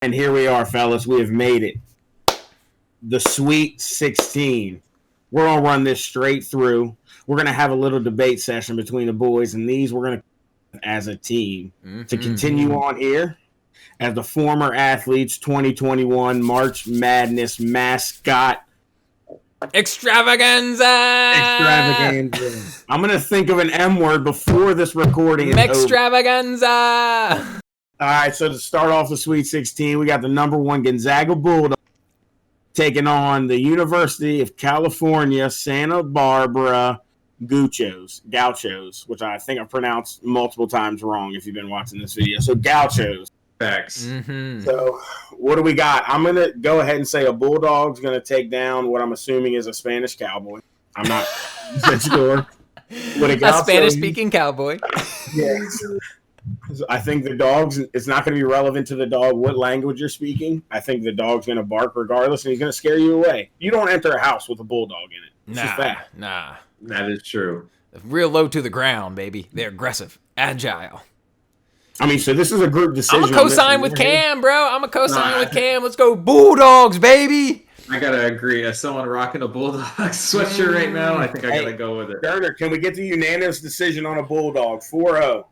And here we are, fellas. We have made it. The Sweet 16. We're going to run this straight through. We're going to have a little debate session between the boys, and these we're going to as a team. To continue on here, as the former athletes 2021 March Madness mascot extravaganza. I'm going to think of an M word before this recording is over. Extravaganza. All right, so to start off the Sweet 16, we got the number one Gonzaga Bulldogs taking on the University of California, Santa Barbara Gauchos, which I think I've pronounced multiple times wrong if you've been watching this video. So Gauchos. Facts. So what do we got? I'm going to go ahead and say a Bulldog's going to take down what I'm assuming is a Spanish cowboy. I'm not sure. A Spanish-speaking cowboy. Yes. I think the dogs, it's not going to be relevant to the dog what language you're speaking. I think the dog's going to bark regardless, and he's going to scare you away. You don't enter a house with a bulldog in it. It's just that. Nah. That is true. Real low to the ground, baby. They're aggressive, agile. I mean, so this is a group decision. I'm a co-sign with Cam, bro. With Cam. Let's go Bulldogs, baby. I got to agree. As someone rocking a Bulldog sweatshirt right now, I think I got to go with it. Turner, can we get the unanimous decision on a Bulldog? 4-0.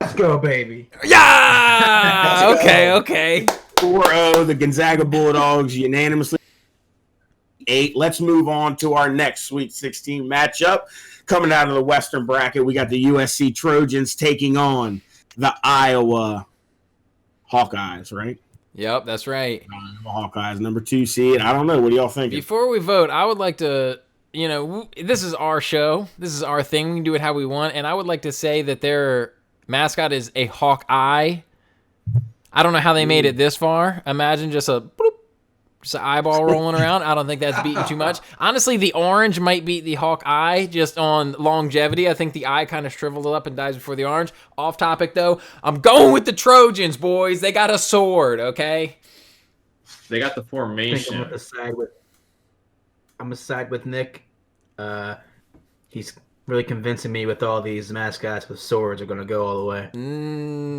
Let's go, baby. Yeah! Okay. 4-0, the Gonzaga Bulldogs unanimously 8. Let's move on to our next Sweet 16 matchup. Coming out of the Western bracket, we got the USC Trojans taking on the Iowa Hawkeyes, right? Yep, that's right. Hawkeyes, number 2 seed. I don't know. What do y'all think? Before we vote, I would like to, this is our show. This is our thing. We can do it how we want. And I would like to say that their mascot is a Hawkeye. I don't know how they made it this far. Imagine just an eyeball rolling around. I don't think that's beating too much. Honestly, the orange might beat the Hawkeye just on longevity. I think the eye kind of shriveled up and dies before the orange. Off topic, though. I'm going with the Trojans, boys. They got a sword, okay? They got the formation. I'm going to side with Nick. He's really convincing me with all these mascots with swords are going to go all the way.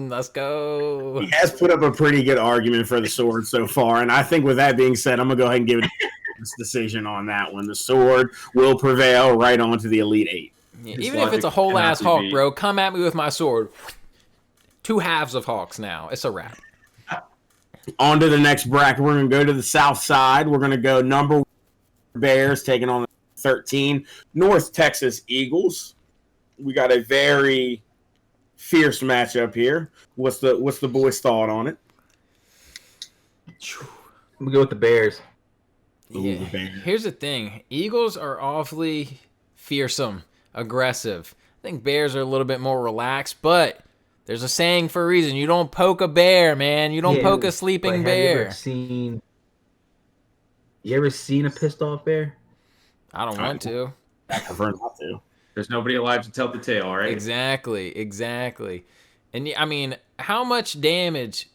Let's go. He has put up a pretty good argument for the sword so far, and I think with that being said, I'm going to go ahead and give it this decision on that one. The sword will prevail right on to the Elite 8. Yeah, even if it's a whole ass hawk, bro, come at me with my sword. 2 halves of hawks now. It's a wrap. On to the next bracket. We're going to go to the south side. We're going to go number 1 Bears taking on 13 North Texas Eagles. We got a very fierce matchup here. What's the boys' thought on it? I'm gonna go with the Bears. Yeah. Ooh, the Bears. Here's the thing: Eagles are awfully fearsome, aggressive. I think Bears are a little bit more relaxed, but there's a saying for a reason: you don't poke a bear, man. You don't poke a sleeping bear. You ever seen a pissed off bear? I don't want to. I prefer not to. There's nobody alive to tell the tale, right? Exactly. And I mean, how much damage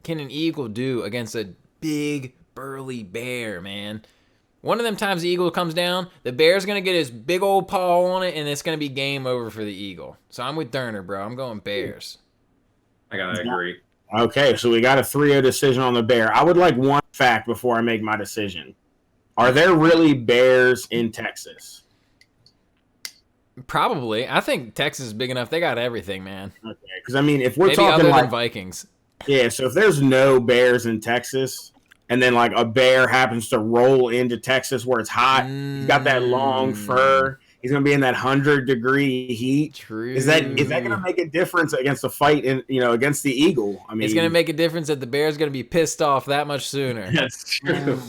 can an eagle do against a big, burly bear, man? One of them times the eagle comes down, the bear's going to get his big old paw on it, and it's going to be game over for the eagle. So I'm with Durner, bro. I'm going Bears. I got to agree. Okay, so we got a 3-0 decision on the bear. I would like one fact before I make my decision. Are there really bears in Texas? Probably. I think Texas is big enough. They got everything, man. Okay, because I mean, if we're Maybe talking other like than Vikings. Yeah, so if there's no bears in Texas, and then like a bear happens to roll into Texas where it's hot, he's got that long fur. He's gonna be in that 100-degree heat. True. Is that gonna make a difference against the fight against the eagle? I mean, it's gonna make a difference that the bear's gonna be pissed off that much sooner. That's true.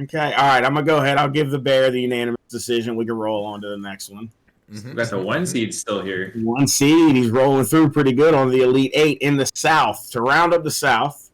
Okay, all right. I'm gonna go ahead. I'll give the bear the unanimous decision. We can roll on to the next one. We got the 1 seed still here. 1 seed. He's rolling through pretty good on the Elite 8 in the South. To round up the South,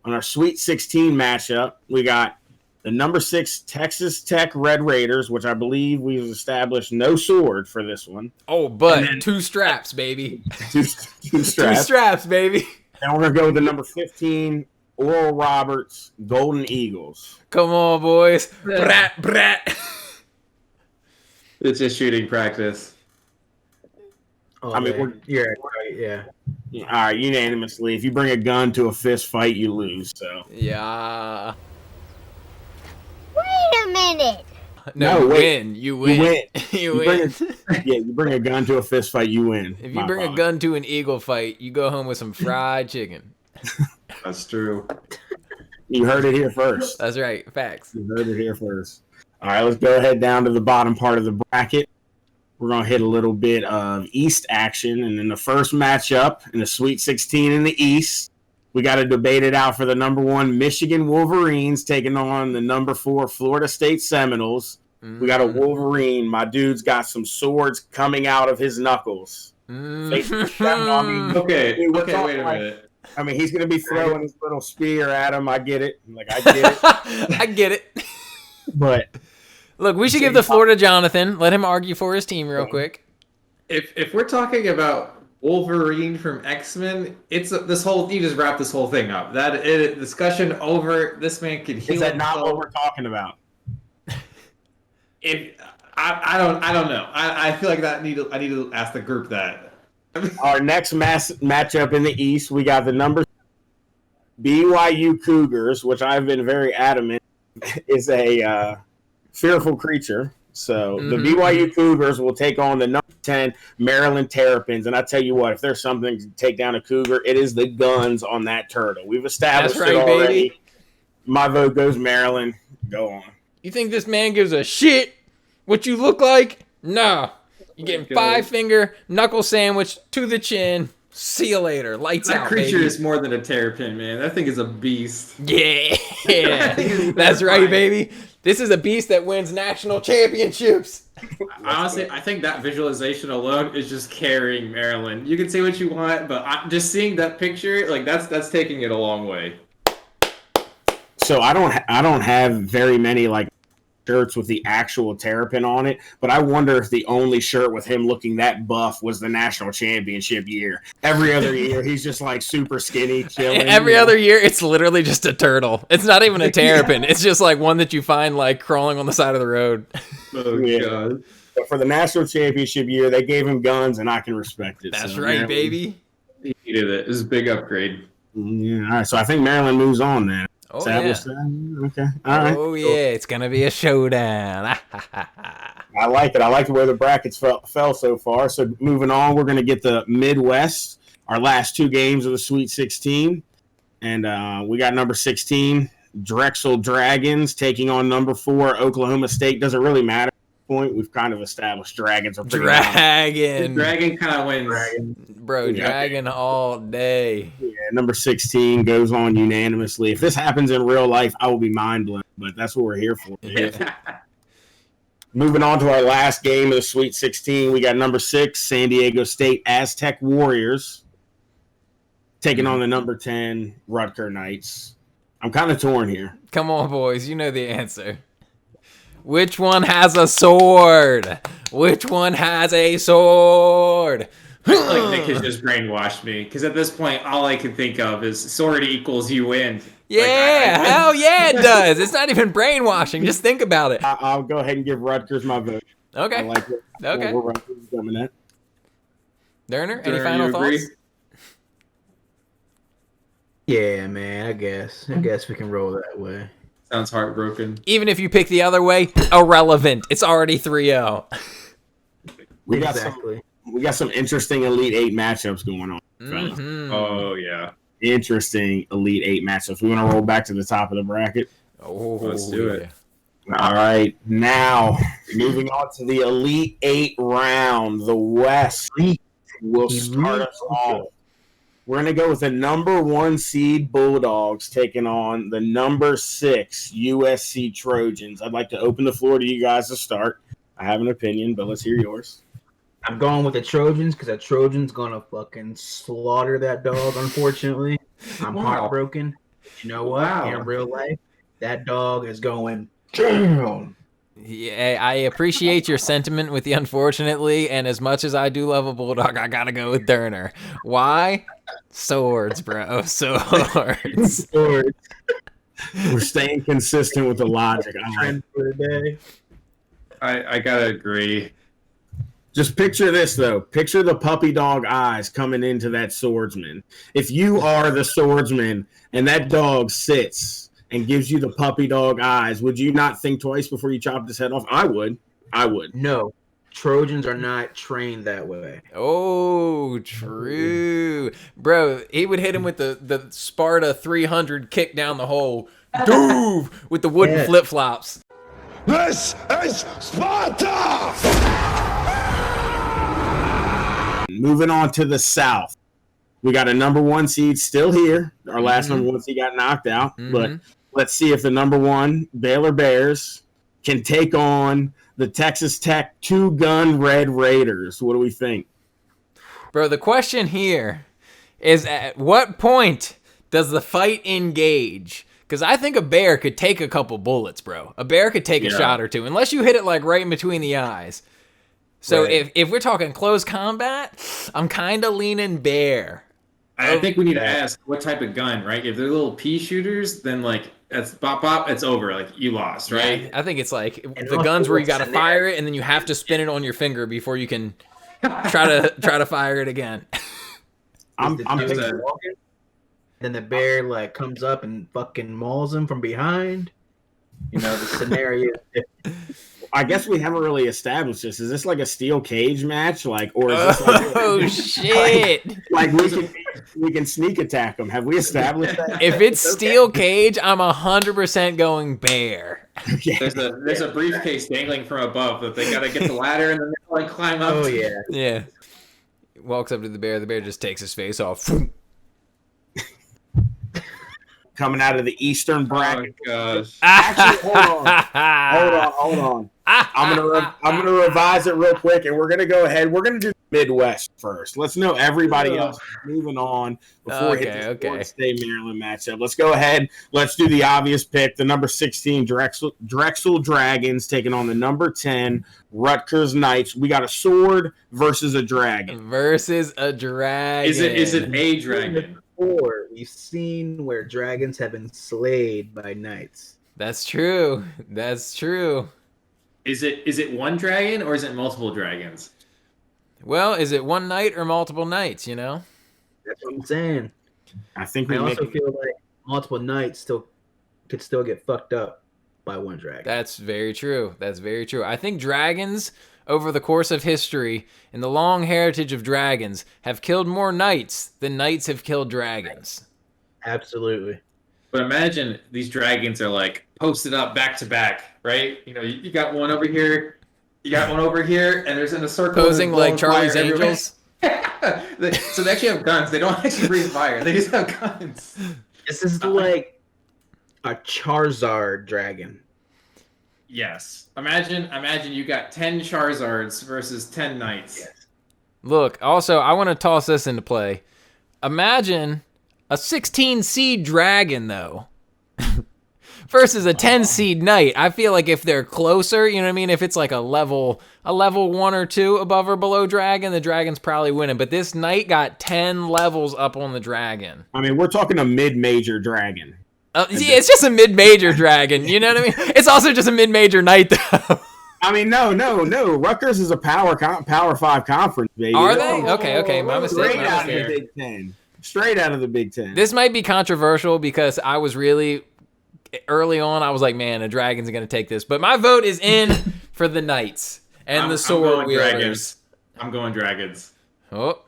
on our Sweet 16 matchup, we got the number 6 Texas Tech Red Raiders, which I believe we've established no sword for this one. Oh, but 2 straps, baby. Two straps. 2 straps, baby. And we're gonna go with the number 15 Oral Roberts Golden Eagles. Come on, boys. Brat. It's just shooting practice. I mean, you're right. Yeah. all right, unanimously. If you bring a gun to a fist fight, you lose. So Yeah. Wait a minute. No, you win. You win. You win. You bring a gun to a fist fight, you win. If you bring a gun to an eagle fight, you go home with some fried chicken. That's true. You heard it here first. That's right. Facts. You heard it here first. All right, let's go ahead down to the bottom part of the bracket. We're going to hit a little bit of East action. And in the first matchup in the Sweet 16 in the East, we got to debate it out for the number 1 Michigan Wolverines taking on the number 4 Florida State Seminoles. We got a Wolverine. My dude's got some swords coming out of his knuckles. Okay, wait a minute. I mean, he's going to be throwing his little spear at him. I get it. I get it. I get it. But look, we should give the floor to Jonathan. Let him argue for his team real quick. If we're talking about Wolverine from X-Men, it's this whole. You just wrap this whole thing up. Discussion over. This man can heal. Is that not what we're talking about? I don't know. I feel like I need to ask the group that. Our next matchup in the East, we got the number BYU Cougars, which I've been very adamant is a fearful creature. So the BYU Cougars will take on the number 10 Maryland Terrapins. And I tell you what, if there's something to take down a Cougar, it is the guns on that turtle. We've established it already. Baby. My vote goes Maryland. Go on. You think this man gives a shit what you look like? Nah. You're getting 5-finger knuckle sandwich to the chin. See you later. Lights out, That creature baby. is more than a terrapin, man. That thing is a beast. Yeah. That's right, baby. This is a beast that wins national championships. Honestly, I think that visualization alone is just carrying Maryland. You can say what you want, but just seeing that picture, like that's taking it a long way. So I don't have very many like shirts with the actual Terrapin on it, but I wonder if the only shirt with him looking that buff was the national championship year. Every other year, he's just like super skinny, chilling. Every other year, it's literally just a turtle. It's not even a Terrapin. It's just like one that you find like crawling on the side of the road. Oh, God. But for the national championship year, they gave him guns, and I can respect it. That's right, baby. He needed it. It was a big upgrade. Yeah, all right, so I think Maryland moves on then. Oh, yeah. Okay. All right. Oh, yeah. It's going to be a showdown. I like it. I like the way the brackets fell so far. So moving on, we're going to get the Midwest, our last 2 games of the Sweet 16. And we got number 16, Drexel Dragons, taking on number 4, Oklahoma State. Doesn't really matter at this point. We've kind of established Dragons are pretty Dragon. Dragon kind of wins. Bro, Dragon all day. Yeah, number 16 goes on unanimously. If this happens in real life, I will be mind blown, but that's what we're here for. Moving on to our last game of the Sweet 16, we got number 6, San Diego State Aztec Warriors, taking on the number 10 Rutger Knights. I'm kind of torn here. Come on, boys. You know the answer. Which one has a sword? Which one has a sword? Like Nick has just brainwashed me because at this point, all I can think of is sword equals you win. Yeah, hell yeah, it does. It's not even brainwashing. Just think about it. I'll go ahead and give Rutgers my vote. Okay. I like it. Okay. Where Rutgers is coming at. Durner, any final thoughts? Yeah, man. I guess we can roll that way. Sounds heartbroken. Even if you pick the other way, irrelevant. It's already 3-0. We got some interesting Elite 8 matchups going on. Mm-hmm. Oh, yeah. Interesting Elite 8 matchups. We want to roll back to the top of the bracket. Oh, let's do it. All right. Now, moving on to the Elite 8 round. The West will start us off. We're going to go with the number 1 seed Bulldogs taking on the number 6 USC Trojans. I'd like to open the floor to you guys to start. I have an opinion, but let's hear yours. I'm going with the Trojans because that Trojan's gonna fucking slaughter that dog. Unfortunately, I'm heartbroken. You know what? In real life, that dog is going down. Yeah, I appreciate your sentiment with the unfortunately, and as much as I do love a Bulldog, I gotta go with Durner. Why? Swords, bro. Swords. We're staying consistent with the logic. I gotta agree. Just picture this, though. Picture the puppy dog eyes coming into that swordsman. If you are the swordsman and that dog sits and gives you the puppy dog eyes, would you not think twice before you chopped his head off? I would. No, Trojans are not trained that way. Oh, true. Bro, he would hit him with the Sparta 300 kick down the hole. Doove! With the wooden flip-flops. This is Sparta! Moving on to the South. We got a number 1 seed still here. Our last number 1 seed got knocked out. But let's see if the number 1 Baylor Bears can take on the Texas Tech two-gun Red Raiders. What do we think? Bro, the question here is at what point does the fight engage? Because I think a bear could take a couple bullets, bro. A bear could take a shot or two, unless you hit it like right in between the eyes. So if we're talking close combat, I'm kind of leaning bear. I think we need to ask what type of gun, right? If they're little pea shooters, then like that's bop bop, it's over. Like you lost, right? Yeah, I think it's like the guns where you got to fire it and then you have to spin it on your finger before you can try to fire it again. I'm walking, then the bear like comes up and fucking mauls him from behind. You know the scenario. I guess we haven't really established this. Is this like a steel cage match, like, or is this like, shit? Like we can sneak attack them? Have we established that? If it's steel cage, I'm 100% going bear. Okay. There's a briefcase dangling from above that they gotta get the ladder and then they like climb up. Oh yeah, yeah. Walks up to the bear. The bear just takes his face off. Coming out of the Eastern bracket. Oh gosh. Actually, hold on. I'm gonna revise it real quick, and we're gonna go ahead. We're gonna do Midwest first. Let's know everybody else moving on before we hit the Florida State Maryland matchup. Let's go ahead. Let's do the obvious pick. The number 16 Drexel Dragons taking on the number 10 Rutgers Knights. We got a sword versus a dragon. Is it a dragon? Before we've seen where dragons have been slayed by knights. That's true. Is it one dragon or is it multiple dragons? Well, is it one knight or multiple knights, you know? That's what I'm saying. I think I also feel like multiple knights could still get fucked up by one dragon. That's very true. I think dragons, over the course of history, in the long heritage of dragons, have killed more knights than knights have killed dragons. Absolutely. But imagine these dragons are like posted up back to back, right? You know, you got one over here, and there's in a circle. Posing like Charlie's Angels. So they actually have guns. They don't actually breathe fire. They just have guns. This is like a Charizard dragon. Yes. Imagine you got 10 Charizards versus 10 Knights. Yes. Look, also, I want to toss this into play. Imagine a 16 seed dragon, though, versus a 10 seed knight. I feel like if they're closer, you know what I mean? If it's like a level 1 or 2 above or below dragon, the dragon's probably winning. But this knight got 10 levels up on the dragon. I mean, we're talking a mid-major dragon. Yeah, it's just a mid-major dragon. You know what I mean? It's also just a mid-major knight, though. I mean, no. Rutgers is a Power 5 conference, baby. Are they? Okay. My mistake. Straight out of the Big Ten. Straight out of the Big Ten. This might be controversial because I was really early on. I was like, man, a dragon's going to take this. But my vote is in for the Knights and the sword wielders. I'm going dragons. Oh.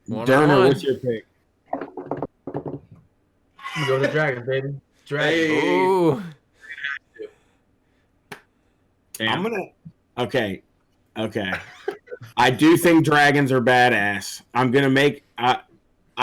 Durner, what's your pick? Go the dragon, baby. Dragon. Hey. Ooh. I'm gonna. Okay. I do think dragons are badass. I'm gonna make. I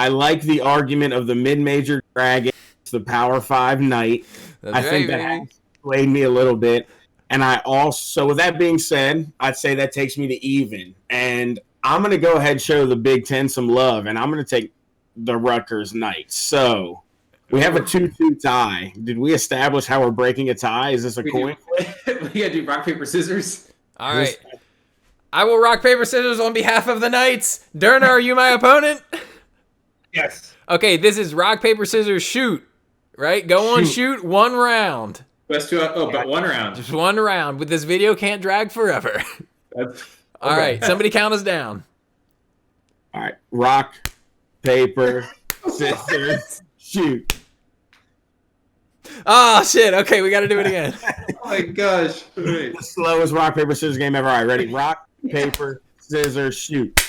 like the argument of the mid-major dragon, the Power 5 knight. I think that has swayed me a little bit. And I also, with that being said, I'd say that takes me to even. And I'm gonna go ahead and show the Big Ten some love, and I'm gonna take the Rutgers Knights. So. We have a 2-2 tie. Did we establish how we're breaking a tie? Is this a coin? We gotta do rock, paper, scissors. All right. I will rock, paper, scissors on behalf of the Knights. Durner, are you my opponent? Yes. Okay, this is rock, paper, scissors, shoot. Right? Go on, shoot 1 round. Best 2 but 1 round. Just 1 round. But this video can't drag forever. All right, somebody count us down. All right, rock, paper, scissors, shoot. Oh shit! Okay, we got to do it again. Oh my gosh. Wait. The slowest rock, paper, scissors game ever. All right, ready? Rock, paper, scissors, shoot.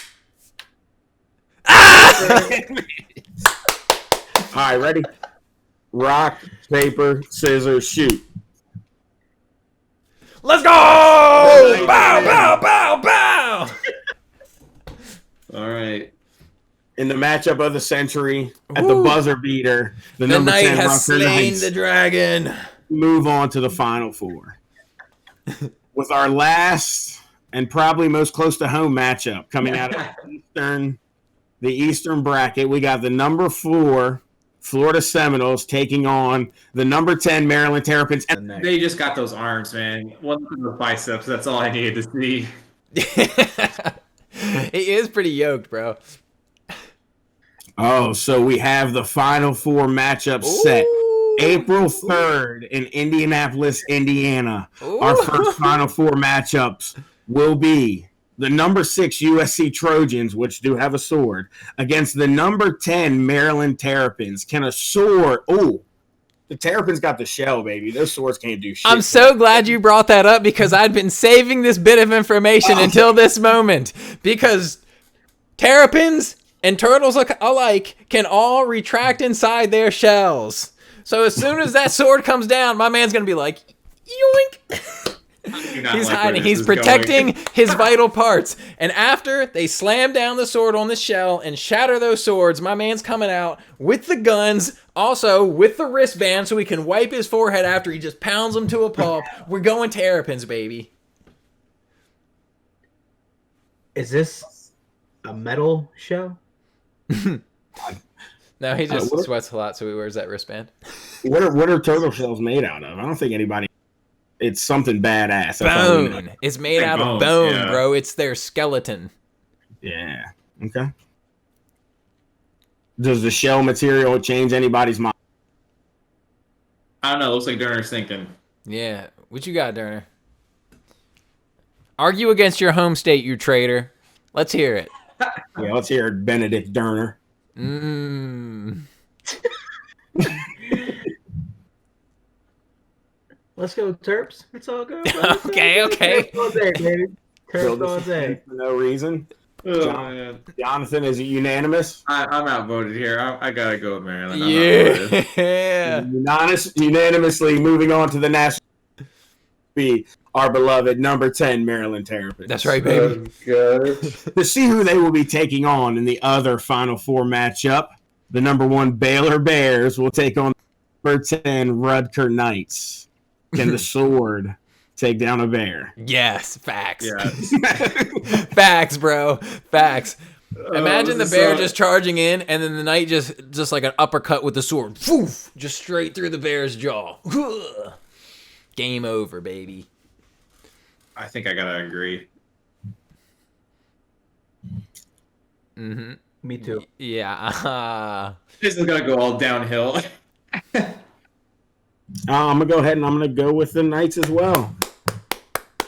All right, ready? Rock, paper, scissors, shoot. Let's go! Bow, bow, bow, bow. All right. In the matchup of the century, at the buzzer beater, the The number knight 10 has Rutgers slain Knights the dragon. move on to the Final Four. With our last and probably most close to home matchup coming out of the Eastern bracket, we got the number 4 Florida Seminoles taking on the number 10 Maryland Terrapins. And They just got those arms, man. One of the biceps. That's all I needed to see. He is pretty yoked, bro. oh, so we have the Final Four matchup set. Ooh. April 3rd in Indianapolis, Indiana. Ooh. Our first Final Four matchups will be the number 6 USC Trojans, which do have a sword, against the number 10 Maryland Terrapins. Can a sword... Oh, the Terrapins got the shell, baby. Those swords can't do shit. I'm so glad you brought that up because I'd been saving this bit of information until this moment. Because Terrapins and turtles alike can all retract inside their shells. So as soon as that sword comes down, my man's going to be like, yoink. He's hiding. He's protecting his vital parts. And after they slam down the sword on the shell and shatter those swords, my man's coming out with the guns, also with the wristband so he can wipe his forehead after he just pounds them to a pulp. We're going Terrapins, baby. Is this a metal show? No, he just what? sweats a lot, so he wears that wristband. What are turtle shells made out of? I don't think anybody... It's something badass. That's all we know. Bone. It's made out of bones, bone, yeah. bro. It's their skeleton. Yeah. Okay. Does the shell material change anybody's mind? I don't know. Looks like Durner's thinking. Yeah. What you got, Durner? Argue against your home state, you traitor. Let's hear it. Yeah, let's hear it, Benedict Durner. Let's go, Terps. Let's all go. Okay. Terps all day, baby. Filled Terps all this day. for no reason. Oh, man. Jonathan, is it unanimous? I'm outvoted here. I gotta go with Maryland. I'm outvoted. Yeah. Unanimously moving on to the national be our beloved number 10 Maryland Terrapins. That's right, baby. To see who they will be taking on in the other Final Four matchup, the number 1 Baylor Bears will take on number 10 Rutgers Knights. Can the sword take down a bear? Yes, facts. Yes. Facts, bro. Facts. Imagine the this bear is, just charging in, and then the knight just like an uppercut with the sword. Poof! Just straight through the bear's jaw. Game over, baby. I think I gotta agree. Mm-hmm. Me too. Yeah. This is gonna go all downhill. I'm going to go ahead and I'm going to go with the Knights as well.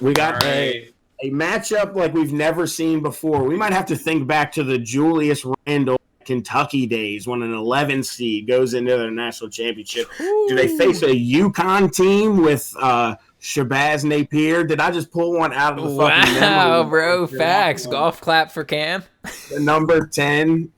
We got All right. a matchup like we've never seen before. We might have to think back to the Julius Randle Kentucky days when an 11 seed goes into their national championship. Do they face a UConn team with Shabazz Napier? Did I just pull one out of the fucking Wow, memory? bro. Facts. Golf clap for Cam. The number 10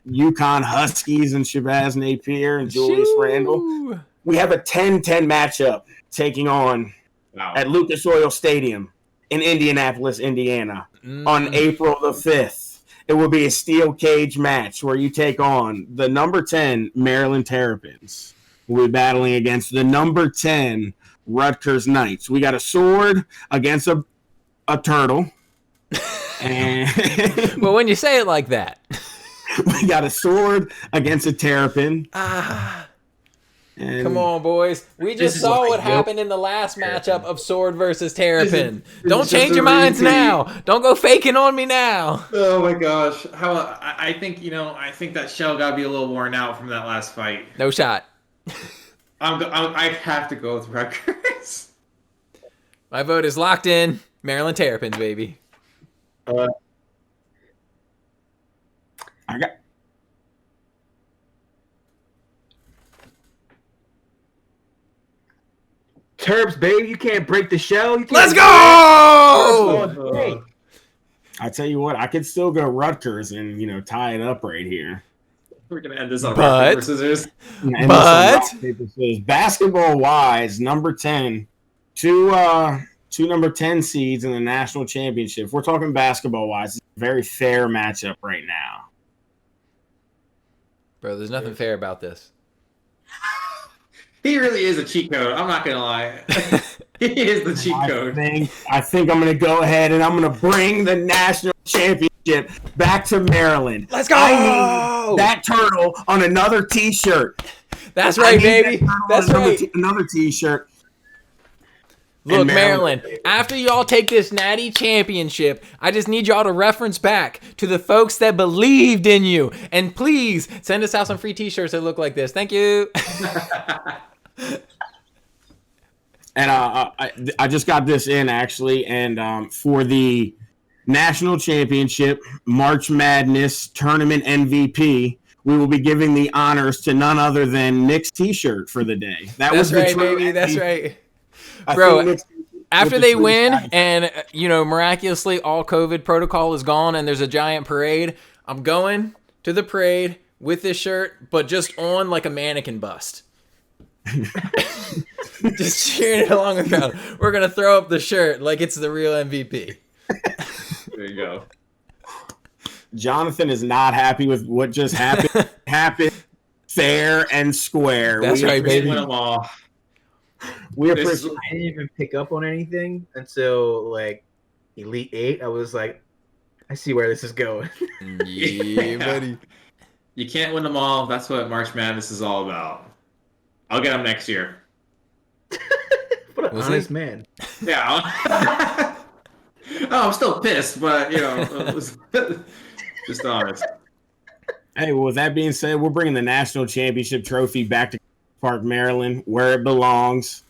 UConn Huskies and Shabazz Napier and Julius Randle. Shoo. We have a 10-10 matchup taking on Wow. at Lucas Oil Stadium in Indianapolis, Indiana on April the 5th. It will be a steel cage match where you take on the number 10 Maryland Terrapins. We'll be battling against the number 10 Rutgers Knights. We got a sword against a turtle. And Well, when you say it like that. we got a sword against a terrapin. And Come on, boys. We just is saw like what no- happened in the last matchup of Sword versus Terrapin. This Don't is change just your a minds repeat. now. Don't go faking on me now. Oh my gosh! I think I think that shell got to be a little worn out from that last fight. No shot. I have to go with Rutgers. My vote is locked in. Maryland Terrapins, baby. I got. Terps, baby, you can't break the shell. You can't Let's do go! it. Hey, I tell you what, I could still go Rutgers and tie it up right here. We're gonna end this on But- rock paper scissors. And this on But- rock, paper, scissors. Basketball wise, number 10, two number 10 seeds in the national championship. If we're talking basketball wise, it's a very fair matchup right now. Bro, there's nothing fair about this. He really is a cheat code. I'm not gonna lie. He is the cheat code. I think I'm going to go ahead and I'm going to bring the national championship back to Maryland. Let's go! I need that turtle on another T-shirt. That's I right, need baby. that turtle That's on another right. Another T-shirt. Look, And Maryland, after y'all take this natty championship, I just need y'all to reference back to the folks that believed in you. And please send us out some free t-shirts that look like this. Thank you. And I just got this in, actually. And for the national championship, March Madness tournament MVP, we will be giving the honors to none other than Nick's T-shirt for the day. That's right, baby. That's right. Bro, after they win and, miraculously all COVID protocol is gone and there's a giant parade, I'm going to the parade with this shirt, but just on like a mannequin bust. Just cheering it along the crowd. We're going to throw up the shirt like it's the real MVP. There you go. Jonathan is not happy with what just happened. Happened fair and square. That's right, baby. Win them all. We I appreciate. didn't even pick up on anything until like Elite 8. I was like, I see where this is going. Yeah, buddy. You can't win them all. That's what March Madness is all about. I'll get them next year. What an Was honest he? man. Yeah. I'm still pissed, but just honest. Hey, well, with that being said, we're bringing the national championship trophy back to Park, Maryland, where it belongs.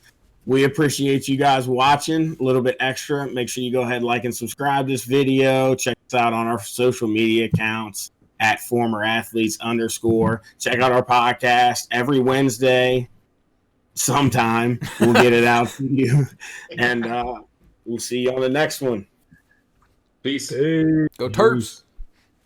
We appreciate you guys watching. A little bit extra. Make sure you go ahead, like, and subscribe this video. Check us out on our social media accounts at @formerathletes_. Check out our podcast every Wednesday. Sometime we'll get it out to you. And we'll see you on the next one. Peace. Go Terps.